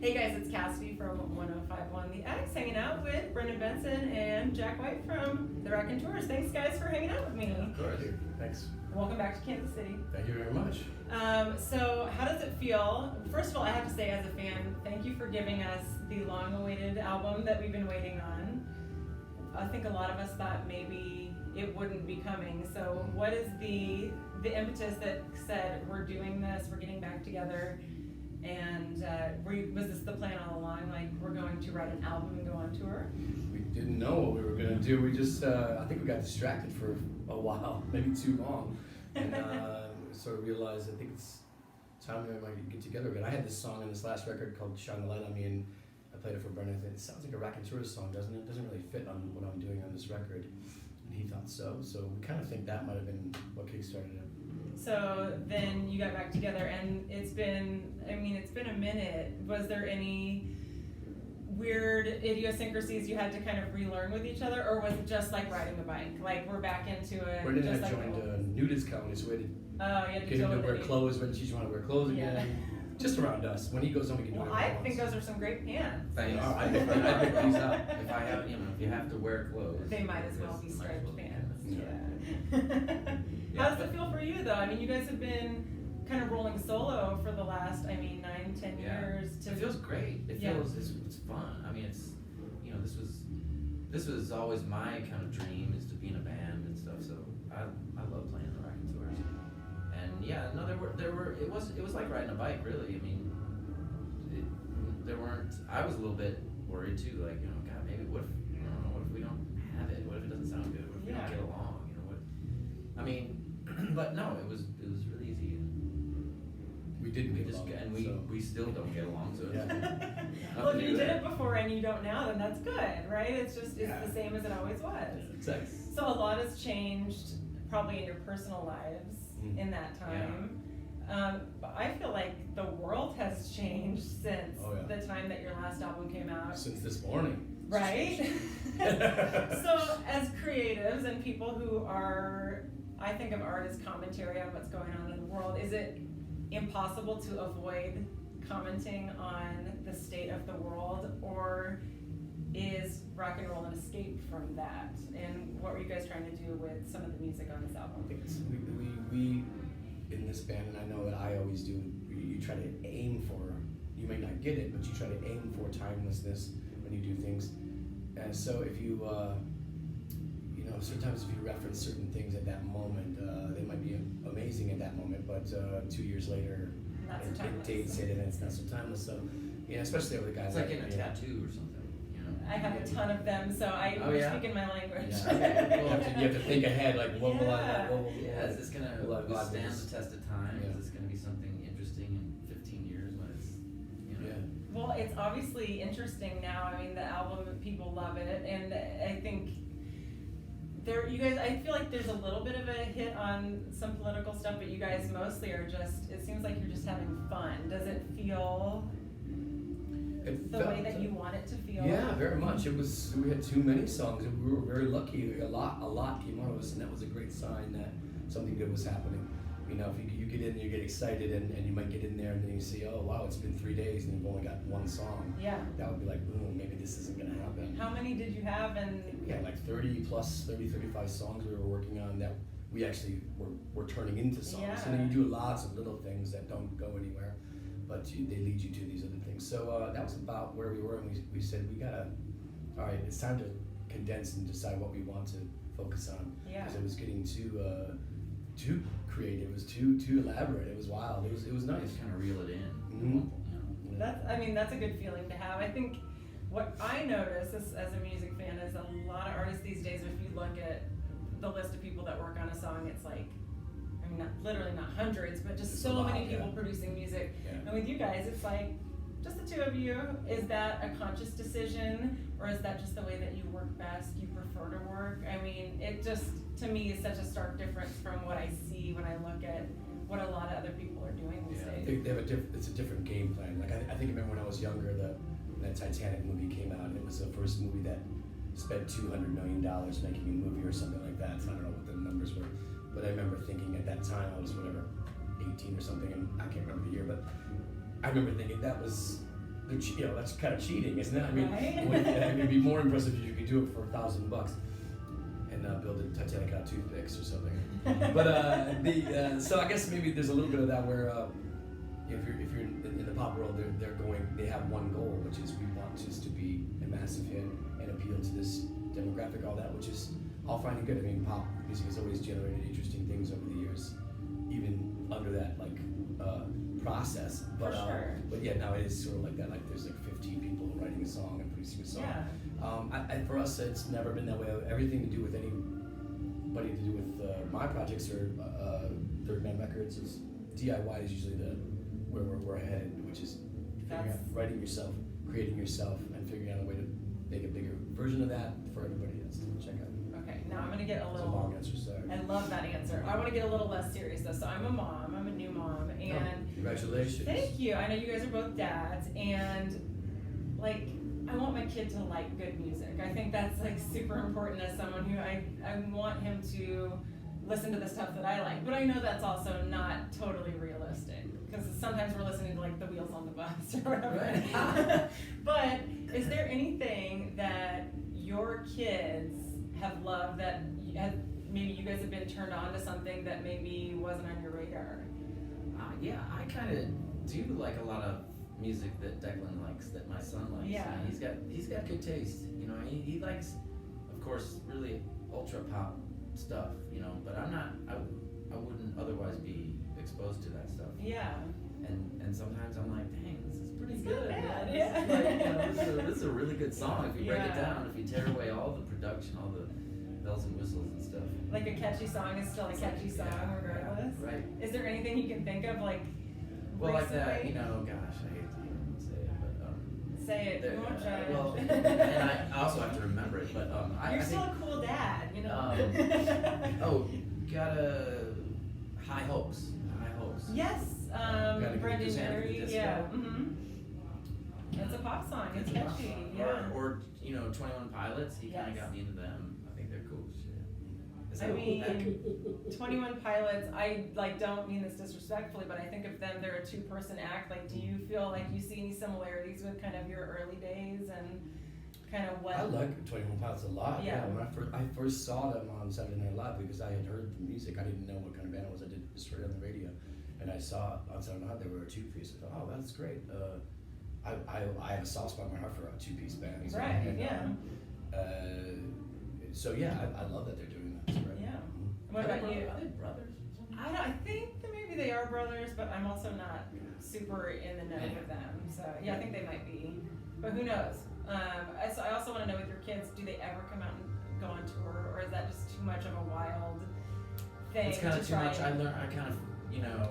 Hey guys, it's Cassidy from 105.1 The X, hanging out with Brendan Benson and Jack White from the Raconteurs. Thanks guys for hanging out with me. Of course. Thanks. Welcome back to Kansas City. Thank you very much. So how does it feel? First of all, I have to say as a fan, thank you for giving us the long-awaited album that we've been waiting on. I think a lot of us thought maybe it wouldn't be coming. So what is the impetus that said we're doing this, we're getting back together? And was this the plan all along? Like, we're going to write an album and go on tour? We didn't know what we were going to do. We just, I think we got distracted for a while, maybe too long. And sort of realized, I think it's time we might get together again. I had this song on this last record called Shine the Light on Me, and I played it for Brendan. It sounds like a Raconteurs song, doesn't it? It doesn't really fit on what I'm doing on this record. And he thought so. So we kind of think that might have been what kickstarted it. So then you got back together, and it's been a minute. Was there any weird idiosyncrasies you had to kind of relearn with each other, or was it just like riding a bike? Like, we're back into it. Brendan just and I like joined a nudist colony, so we had to you get him to wear clothes when she's trying to wear clothes again. Yeah. Just around us. When he goes home, we can do Well, whatever I he think wants. those are some great pants. Thanks. All right. I pick these up. If I have, if you have to wear clothes, They might as well be might as striped well be pants. Yeah. How does it feel for you though? I mean, you guys have been kind of rolling solo for the last, 9-10 years. It feels great. It feels it's fun. I mean, it's this was always my kind of dream, is to be in a band and stuff. So I love playing the Raconteurs. And yeah, no, it was like riding a bike, really. I mean, I was a little bit worried too, like, God, maybe what if we don't have it? What if it doesn't sound good? What if we don't get along? I mean, but no, it was really easy. We didn't get along. And we still don't get along, so Yeah. Well, if you did it before and you don't now, then that's good, right? It's the same as it always was. Exactly. So a lot has changed probably in your personal lives in that time. But I feel like the world has changed since the time that your last album came out. Since this morning. Right? So as creatives and people who are, I think of art as commentary on what's going on in the world, is it impossible to avoid commenting on the state of the world, or is rock and roll an escape from that? And what were you guys trying to do with some of the music on this album? I think we in this band, and I know that I always do, you try to aim for, you may not get it, but you try to aim for timelessness when you do things. And so if you, sometimes if you reference certain things at that moment, they might be amazing at that moment, but 2 years later, it dates it and it's not so timeless. So, especially with the guys. It's like getting a tattoo or something. I have a ton of them, so you're speaking my language. Yeah. Okay. Well, you have to think ahead, like what will I? Is this gonna withstand the test of time? Yeah. Is this gonna be something interesting in 15 years when it's, Well, it's obviously interesting now. I mean, the album, people love it, and I think I feel like there's a little bit of a hit on some political stuff, but you guys mostly are it seems like you're just having fun. Does it feel the way that you want it to feel? Yeah, very much. We had too many songs, and we were very lucky. A lot came out of us, and that was a great sign that something good was happening. If you get in, you get excited, and you might get in there, and then you see, oh wow, it's been 3 days, and you've only got one song. Yeah. That would be like, boom, maybe this isn't gonna happen. How many did you have? And we had like 35 songs we were working on that we actually were turning into songs. Yeah. And then you do lots of little things that don't go anywhere, but they lead you to these other things. So that was about where we were, and we said, all right, it's time to condense and decide what we want to focus on. Yeah. Because it was getting too creative, it was too elaborate, it was wild, it was nice. Just kind of reel it in. Mm-hmm. That's a good feeling to have. I think what I notice as a music fan is a lot of artists these days, if you look at the list of people that work on a song, it's like, not hundreds, but just so many people producing music. Yeah. And with you guys, it's like, just the two of you. Is that a conscious decision, or is that just the way that you work best, you prefer to work? I mean, it just, to me, is such a stark difference from what I see when I look at what a lot of other people are doing these days. They have it's a different game plan. Like I think I remember when I was younger, when that Titanic movie came out, and it was the first movie that spent $200 million making a movie or something like that. So I don't know what the numbers were, but I remember thinking at that time, I was 18 or something, and I can't remember the year, but I remember thinking that was that's kind of cheating, isn't it? I mean, Right? it'd be more impressive if you could do it for $1,000 and build a Titanic out of toothpicks or something. But so I guess maybe there's a little bit of that where if you're in the pop world, they have one goal, which is we want just to be a massive hit and appeal to this demographic, all that, which is all fine and good. I mean, pop music has always generated interesting things over the years, even under that process. But For sure. But yeah, now it is sort of like that. Like there's like 15 people writing a song and producing a song. Yeah. For us, it's never been that way. Everything to do with anybody to do with my projects or Third Man Records is DIY is usually where we're headed, which is figuring out writing yourself, creating yourself, and figuring out a way to make a bigger version of that for everybody else to check out. Okay, now I'm gonna get a It's a little. long answer, sorry. I love that answer. I want to get a little less serious though. So I'm a mom. I'm a new mom, and Congratulations. thank you. I know you guys are both dads, and like I want my kid to like good music. I think that's like super important as someone who I want him to listen to the stuff that I like. But I know that's also not totally realistic because sometimes we're listening to like the Wheels on the Bus or whatever. Right. But is there anything that your kids have loved that maybe you guys have been turned on to something that maybe wasn't on your radar? Yeah, I kind of do like a lot of music that Declan likes, that my son likes. Yeah. He's got good taste. You know, he likes, of course, really ultra pop stuff. You know, but I wouldn't otherwise be exposed to that stuff. Yeah. And sometimes I'm like, dang, this is pretty It's good. not bad, man. This is like, you know, this is a really good song if you break it Yeah. down. If you tear away all the production, all the bells and whistles and stuff. Like a catchy song is still a catchy song regardless. Yeah, right. Is there anything you can think of like Well, like that, recently? you know, gosh, I hate to even say it, but Say it, there- we won't judge. well, and I also have to remember it, but I You're think, still a cool dad, you know. oh, gotta high hopes. Yes, Gotta Get Brendan His Hand to the Urie, Disco. yeah. It's a pop song. It's a pop catchy. song. Yeah. Or you know, 21 Pilots. He kind of Yes. got me into them. I think they're cool as shit. Is I that mean, 21 Pilots, I like don't mean this disrespectfully, but I think of them, they're a two-person act. Like, do you feel like you see any similarities with kind of your early days and kind of what? I like 21 Pilots a lot. Yeah. When I first saw them on Saturday Night Live because I had heard the music. I didn't know what kind of band it was. I did just heard it on the radio, and I saw on Saturday Night Live they were a two-piece. I thought, oh, that's great. I have a soft spot in my heart for a two-piece band. So, Right, and, yeah. So yeah, I love that they're doing that. It's great. Yeah. Mhm. What about you? Are they brothers? I think that maybe they are brothers, but I'm also not super in the know with them. So yeah, I think they might be, but who knows? I also want to know with your kids, do they ever come out and go on tour, or is that just too much of a wild thing? It's kind of to too try much. and- I kind of, you know,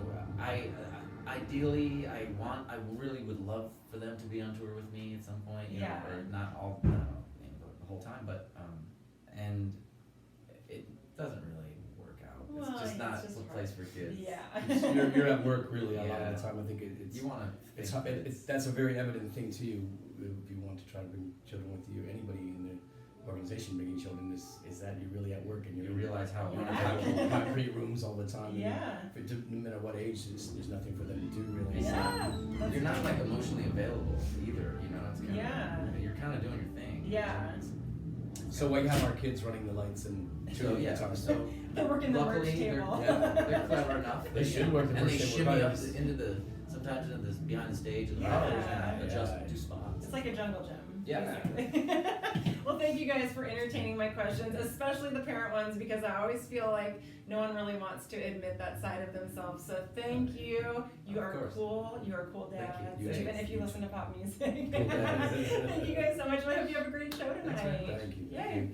ideally, I really would love for them to be on tour with me at some point. You Yeah. know, or not all, you know, the whole time, but and it doesn't really work out. Well, It's just it's not just a hard. place for kids. Yeah. You're at work really a lot Yeah. of the time. I think it's You want to. that's a very evident thing too. If you want to try to bring children with you, anybody in the organization bringing children is that you're really at work and You realize how Yeah. wonderful. concrete rooms all the time. Yeah. No matter what age, there's nothing for them to do really. Yeah. that's You're not true. like emotionally available either. You know, it's kind Yeah. of you're kind of doing your thing. Yeah. So we have our kids running the lights and So tuning yeah, guitars. so They're working the merch luckily table. they're clever enough. They should work the and merch they table, shimmy right. up into sometimes into this behind the stage and the Yeah. brothers and adjust Yeah. two spots. It's like a jungle gym. Yeah. basically. Well, thank you guys for entertaining my questions, especially the parent ones, because I always feel like no one really wants to admit that side of themselves. So thank you. You Of are course. cool. You are cool Thank dads, you. You even too. if you listen to pop music. Cool dads. Thank you guys so much. I hope you have a great show tonight. Thank you. Yay.